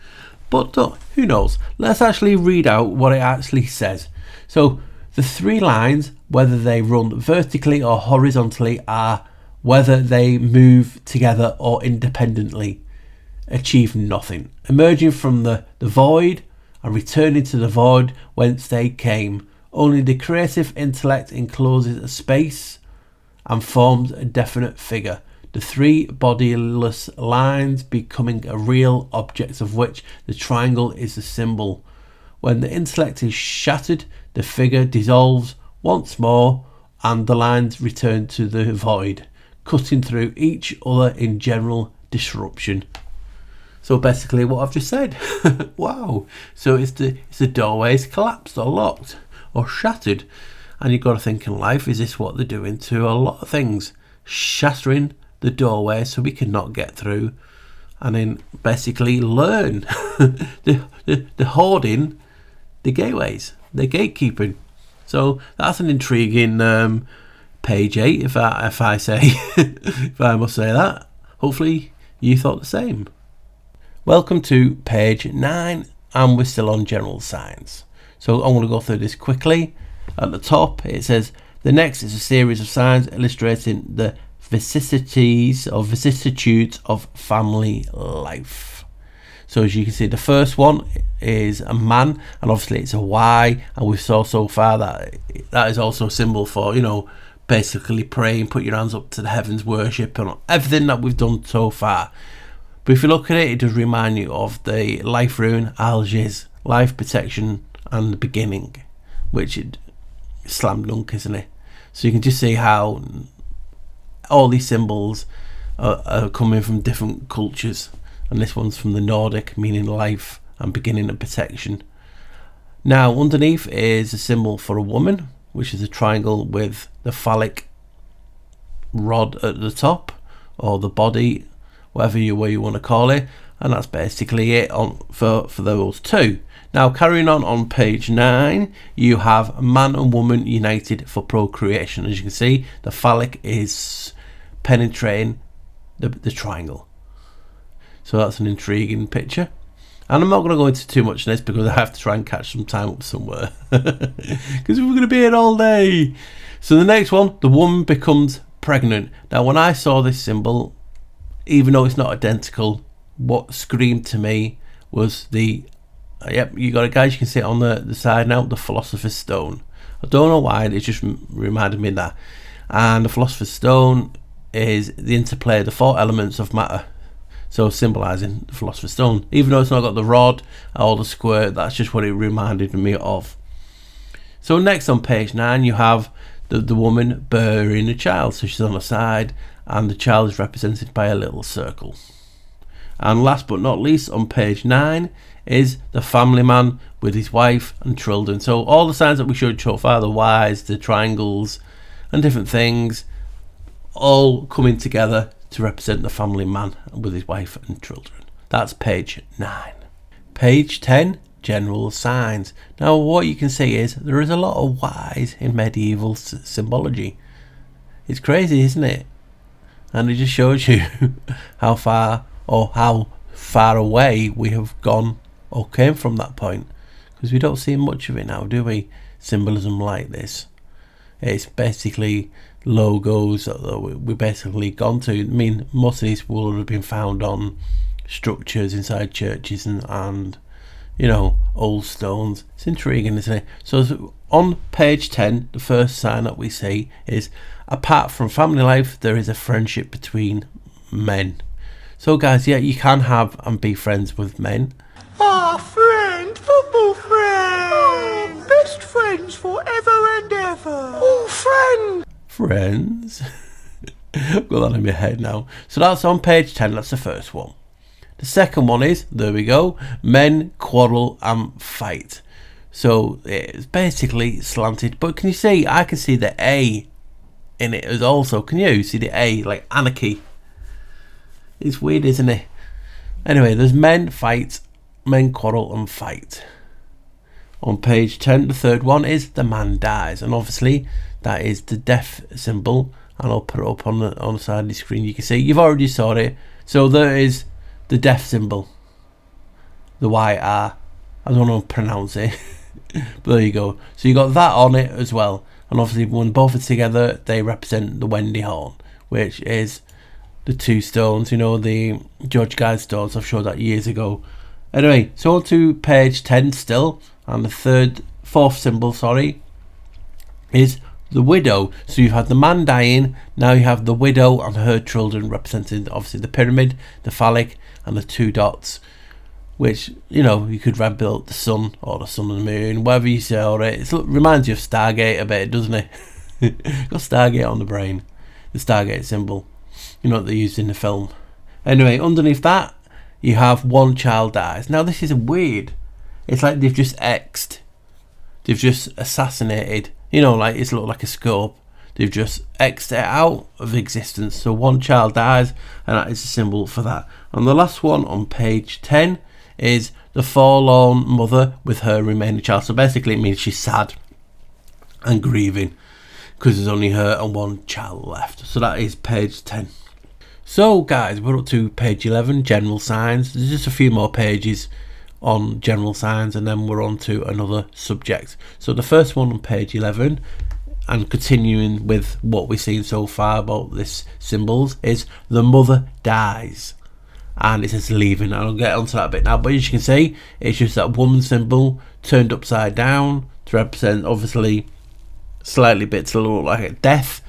But who knows? Let's actually read out what it actually says. So the 3 lines, whether they run vertically or horizontally, are whether they move together or independently, achieve nothing, emerging from the void and returning to the void whence they came. Only the creative intellect encloses a space and forms a definite figure, the 3 bodiless lines becoming a real object of which the triangle is the symbol. When the intellect is shattered, the figure dissolves once more and the lines return to the void, cutting through each other in general disruption. So basically what I've just said. Wow. So it's the doorways collapsed or locked or shattered. And you've got to think in life, is this what they're doing to a lot of things? Shattering the doorway so we cannot get through. And then basically learn the hoarding, the gateways, the gatekeeping. So that's an intriguing page 8, if I say, if I must say that. Hopefully you thought the same. Welcome to page 9, and we're still on general signs. So I'm going to go through this quickly. At the top it says, the next is a series of signs illustrating the vicissitudes of family life. So as you can see, the first one is a man, and obviously it's a Y, and we saw so far that is also a symbol for, you know, basically praying, put your hands up to the heavens, worship, and everything that we've done so far. But if you look at it, it does remind you of the life rune Algiers, life, protection and the beginning, which is slam dunk, isn't it? So you can just see how all these symbols are coming from different cultures, and this one's from the Nordic, meaning life and beginning and protection. Now underneath is a symbol for a woman, which is a triangle with the phallic rod at the top, or the body, whatever way you want to call it, and that's basically it for those 2. Now carrying on page 9, you have man and woman united for procreation. As you can see, the phallic is penetrating the triangle. So that's an intriguing picture. And I'm not going to go into too much on this because I have to try and catch some time up somewhere, because we're going to be here all day. So the next one, the woman becomes pregnant. Now when I saw this symbol, even though it's not identical, what screamed to me was yep, you got it guys, you can see it on the side now, the Philosopher's Stone. I don't know why, it just reminded me of that. And the Philosopher's Stone is the interplay of the 4 elements of matter, so symbolising the Philosopher's Stone. Even though it's not got the rod or the square, that's just what it reminded me of. So next on page 9 you have the woman bearing a child. So she's on the side, and the child is represented by a little circle. And last but not least, on page 9 is the family man with his wife and children. So all the signs that we showed so far, the Ys, the triangles, and different things, all coming together to represent the family man with his wife and children. That's page 9. Page 10, general signs. Now what you can see is there is a lot of Ys in medieval symbology. It's crazy, isn't it? And it just shows you how far away we have gone or came from that point, because we don't see much of it now, do we? Symbolism like this. It's basically logos that we've basically gone to. I mean, most of these will have been found on structures inside churches and you know, old stones. It's intriguing, isn't it? So on page 10, the first sign that we see is, apart from family life, there is a friendship between men. So guys, yeah, you can have and be friends with men. Ah, friend, football friend. Oh, best friends forever and ever. Oh, friend. Friends. I've got that in my head now. So that's on page 10, that's the first one. The second one is, there we go, men quarrel and fight. So it's basically slanted, but can you see, I can see the A in it as also. Can you see the A, like anarchy? It's weird, isn't it? Anyway, there's men fight, men quarrel and fight. On page 10, the third one is the man dies, and obviously that is the death symbol, and I'll put it up on the side of the screen. You can see, you've already saw it. So there is the death symbol, the YR. I don't know how to pronounce it, but there you go. So you got that on it as well, and obviously when both are together, they represent the Wendy horn, which is the two stones, you know, the George Guide stones. I've showed that years ago. Anyway, so on to page 10 still, and the fourth symbol, is the widow. So you've had the man dying, now you have the widow and her children, representing obviously the pyramid, the phallic, and the two dots, which, you know, you could rebuild the sun or the sun and the moon, whatever you say, or it reminds you of Stargate a bit, doesn't it? Got Stargate on the brain, the Stargate symbol, you know, what they used in the film. Anyway, underneath that you have one child dies. Now this is weird. It's like they've just X'd, they've just assassinated, you know, like it's looked like a scope. They've just X'd it out of existence. So one child dies, and that is a symbol for that. And the last one on page 10 is the forlorn mother with her remaining child. So basically it means she's sad and grieving because there's only her and one child left. So that is page 10. So guys, we're up to page 11, general signs. There's just a few more pages on general signs, and then we're on to another subject. So the first one on page 11, and continuing with what we've seen so far about this symbols, is the mother dies, and it says leaving. I'll get onto that a bit now, but as you can see, it's just that woman symbol turned upside down to represent obviously slightly bit to look like a death,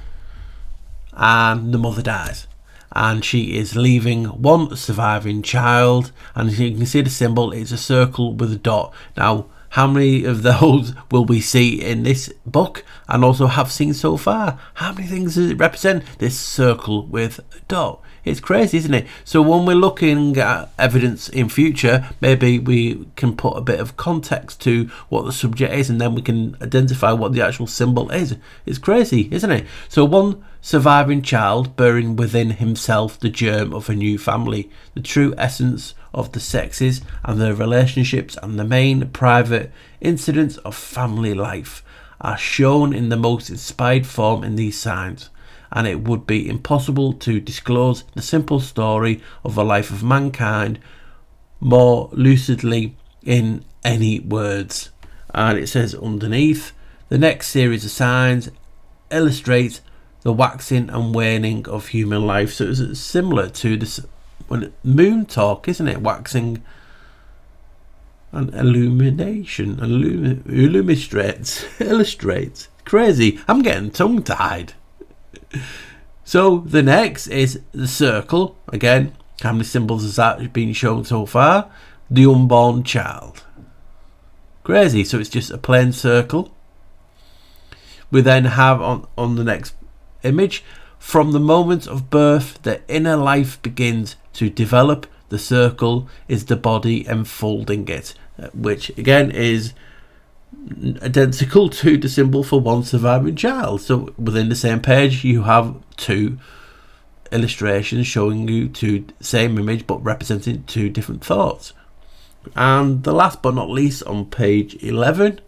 and the mother dies, and she is leaving one surviving child. And as you can see, the symbol is a circle with a dot. Now, how many of those will we see in this book and also have seen so far? How many things does it represent, this circle with a dot? It's crazy, isn't it? So when we're looking at evidence in future, maybe we can put a bit of context to what the subject is, and then we can identify what the actual symbol is. It's crazy, isn't it? So one surviving child bearing within himself the germ of a new family, the true essence of the sexes and their relationships, and the main private incidents of family life are shown in the most inspired form in these signs, and it would be impossible to disclose the simple story of the life of mankind more lucidly in any words. And it says underneath, the next series of signs illustrate the waxing and waning of human life. So it's similar to this moon talk, isn't it? Waxing and illumination and illustrates. Crazy. I'm getting tongue tied. So the next is the circle. Again, how many symbols has that been shown so far? The unborn child. Crazy. So it's just a plain circle We then have on the next image, from the moment of birth, the inner life begins to develop. The circle is the body enfolding it, which again is identical to the symbol for one surviving child. So within the same page, you have two illustrations showing you the same image but representing two different thoughts. And the last but not least, on page 11,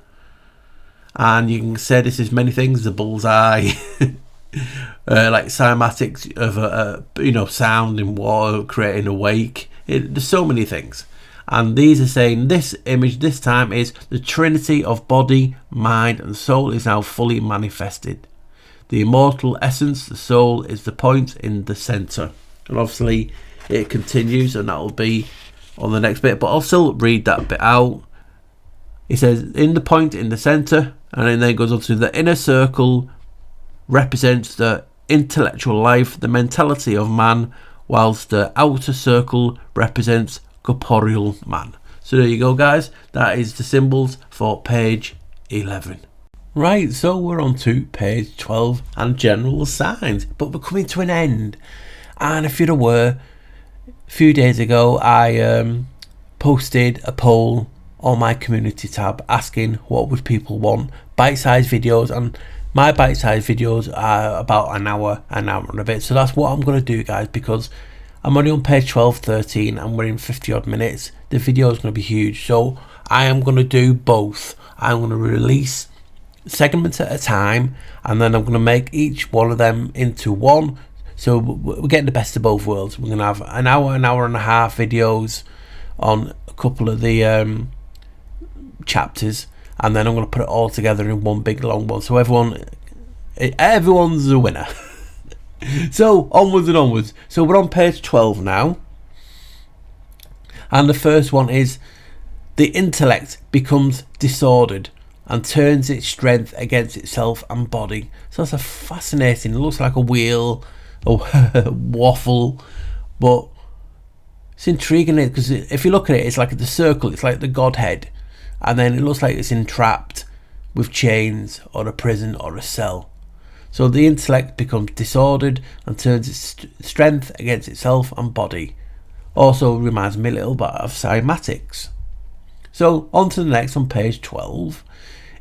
and you can say this is many things, the bullseye, like cymatics of a sound in water creating a wake. There's so many things, and these are saying this image this time is the trinity of body, mind and soul is now fully manifested. The immortal essence, the soul, is the point in the center. And obviously it continues, and that will be on the next bit, but I'll still read that bit out. It says, in the point in the center, and then it goes on to the inner circle represents the intellectual life, the mentality of man, whilst the outer circle represents corporeal man. So there you go, guys. That is the symbols for page 11. Right, so we're on to page 12 and general signs, but we're coming to an end. And if you're aware, a few days ago I posted a poll on my community tab asking what would people want, bite-sized videos, and my bite-sized videos are about an hour and a bit. So that's what I'm going to do, guys, because I'm only on page 12, 13 and we're in 50 odd minutes. The video is going to be huge, so I am going to do both. I'm going to release segments at a time, and then I'm going to make each one of them into one. So we're getting the best of both worlds. We're going to have an hour and a half videos on a couple of the chapters, and then I'm going to put it all together in one big long one, so everyone's a winner. So onwards and onwards. So we're on page 12 now, and the first one is the intellect becomes disordered and turns its strength against itself and body. So that's a fascinating, it looks like a wheel, a waffle, but it's intriguing because if you look at it, it's like the circle, it's like the Godhead, and then it looks like it's entrapped with chains or a prison or a cell. So the intellect becomes disordered and turns its strength against itself and body. Also reminds me a little bit of cymatics. So on to the next on page 12.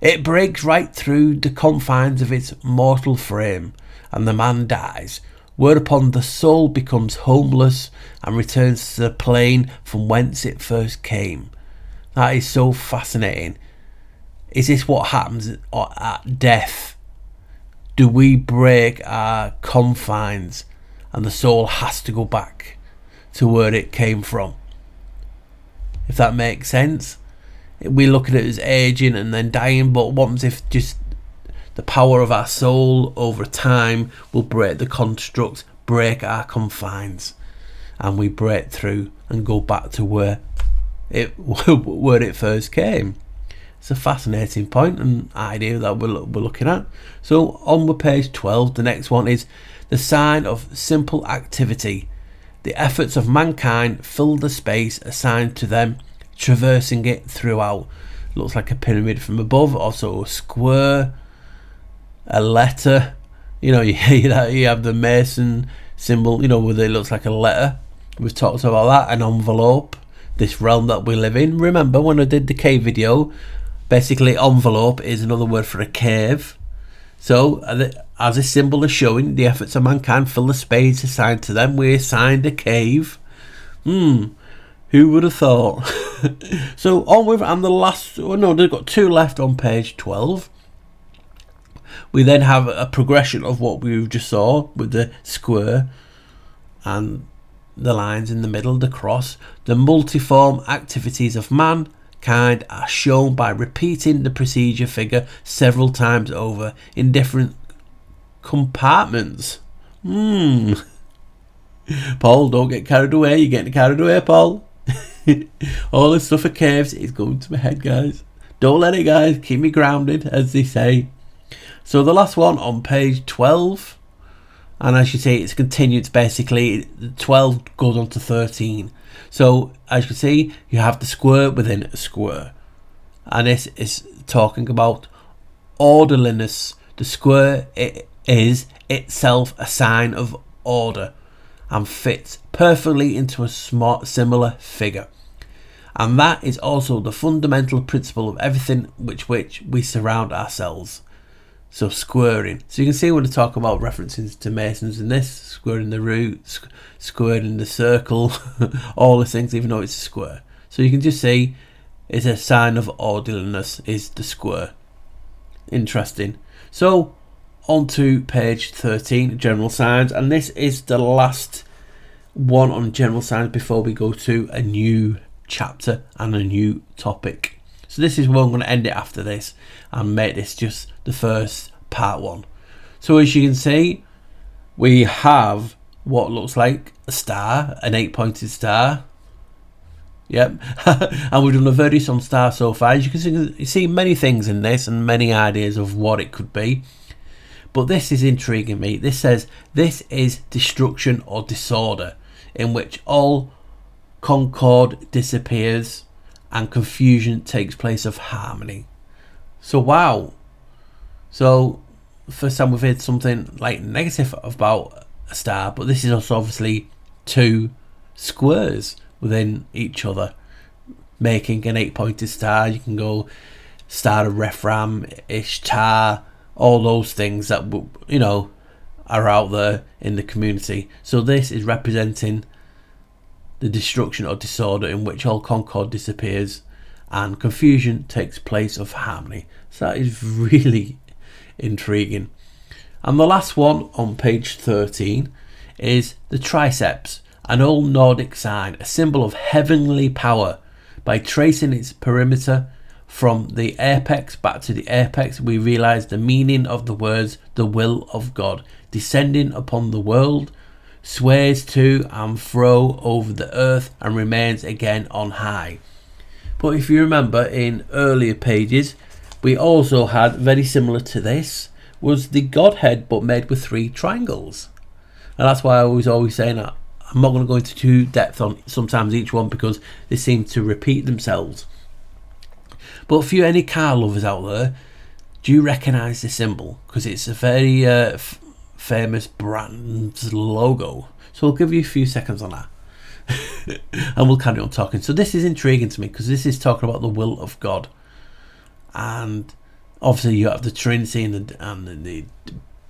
It breaks right through the confines of its mortal frame, and the man dies, whereupon the soul becomes homeless and returns to the plane from whence it first came. That is so fascinating. Is this what happens at death? Do we break our confines and the soul has to go back to where it came from? If that makes sense. We look at it as aging and then dying, but what if just the power of our soul over time will break the construct, break our confines, and we break through and go back to where it first came? It's a fascinating point and idea that we're looking at. So on with page 12, the next one is the sign of simple activity. The efforts of mankind fill the space assigned to them, traversing it throughout. Looks like a pyramid from above, also a square, a letter. You have the Mason symbol, where it looks like a letter. We've talked about that. An envelope, this realm that we live in. Remember when I did the cave video, basically envelope is another word for a cave. So as this symbol is showing, the efforts of mankind fill the space assigned to them. We're assigned a cave. Who would have thought? So on with, and the last, they've got two left on page 12. We then have a progression of what we just saw with the square and the lines in the middle, the cross. The multiform activities of mankind are shown by repeating the procedure figure several times over in different compartments. Paul, don't get carried away. You're getting carried away, Paul. All this stuff of caves is going to my head, guys. Don't let it, guys. Keep me grounded, as they say. So the last one on page 12, and as you see, it's continued. It's basically 12 goes on to 13. So as you can see, you have the square within a square, and this is talking about orderliness The square is itself a sign of order and fits perfectly into a similar figure. And that is also the fundamental principle of everything which we surround ourselves. So squaring. So you can see when I talk about references to masons in this, squaring the root, squaring the circle, all the things, even though it's a square. So you can just see it's a sign of orderliness is the square. Interesting. So on to page 13, general signs, and this is the last one on general signs before we go to a new chapter and a new topic. So this is where I'm going to end it after this and make this just the first part one. So as you can see, we have what looks like a star, an 8-pointed star. Yep. And we've done a verdict on star so far. As you can see many things in this and many ideas of what it could be. But this is intriguing me. This says this is destruction or disorder, in which all concord disappears and confusion takes place of harmony. So wow. So first time we've heard something like negative about a star, but this is also obviously two squares within each other, making an 8-pointed star. You can go star of Rephram, Ishtar, all those things that, you know, are out there in the community. So this is representing the destruction or disorder in which all concord disappears and confusion takes place of harmony. So that is really intriguing. And the last one on page 13 is the triceps, an old Nordic sign, a symbol of heavenly power. By tracing its perimeter from the apex back to the apex, we realize the meaning of the words the will of God descending upon the world, sways to and fro over the earth and remains again on high. But if you remember in earlier pages, we also had very similar to this was the Godhead, but made with 3 triangles. And that's why I was always saying that I'm not going to go into too depth on sometimes each one because they seem to repeat themselves. But if you're any car lovers out there, do you recognise this symbol? Because it's a very famous brand's logo. So I'll give you a few seconds on that. And we'll carry on talking. So this is intriguing to me because this is talking about the will of God. And obviously you have the Trinity and the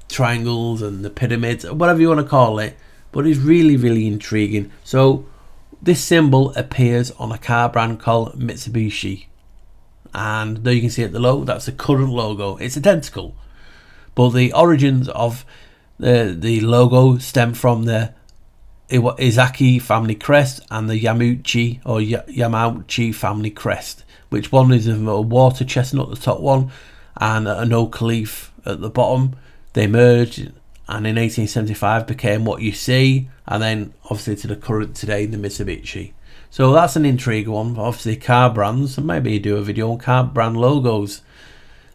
triangles and the pyramids, whatever you want to call it. But it's really, really intriguing. So this symbol appears on a car brand called Mitsubishi. And there you can see at the logo, that's the current logo. It's identical. But the origins of the logo stem from the Izaki family crest and the Yamauchi or Yamauchi family crest, which one is a water chestnut, the top one, and an oak leaf at the bottom. They merged and in 1875 became what you see, and then obviously to the current today, the Mitsubishi. So that's an intrigue one. Obviously car brands, and maybe do a video on car brand logos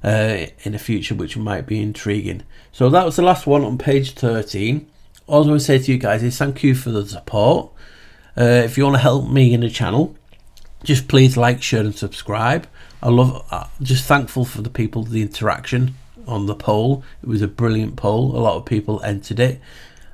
in the future, which might be intriguing. So that was the last one on page 13. All I want to say to you guys is thank you for the support. If you want to help me in the channel, just please like, share and subscribe. Just thankful for the people, the interaction on the poll. It was a brilliant poll. A lot of people entered it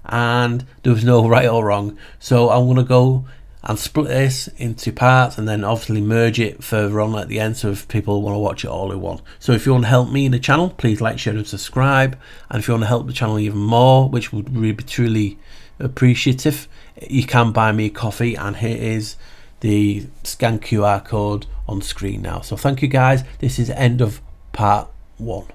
and there was no right or wrong. So I'm going to go and split this into parts and then obviously merge it further on at the end, so if people want to watch it all in one. So if you want to help me in the channel, please like, share and subscribe. And if you want to help the channel even more, which would really be truly appreciative, you can buy me a coffee, and here is the scan QR code on screen now. So thank you guys. This is the end of part 1.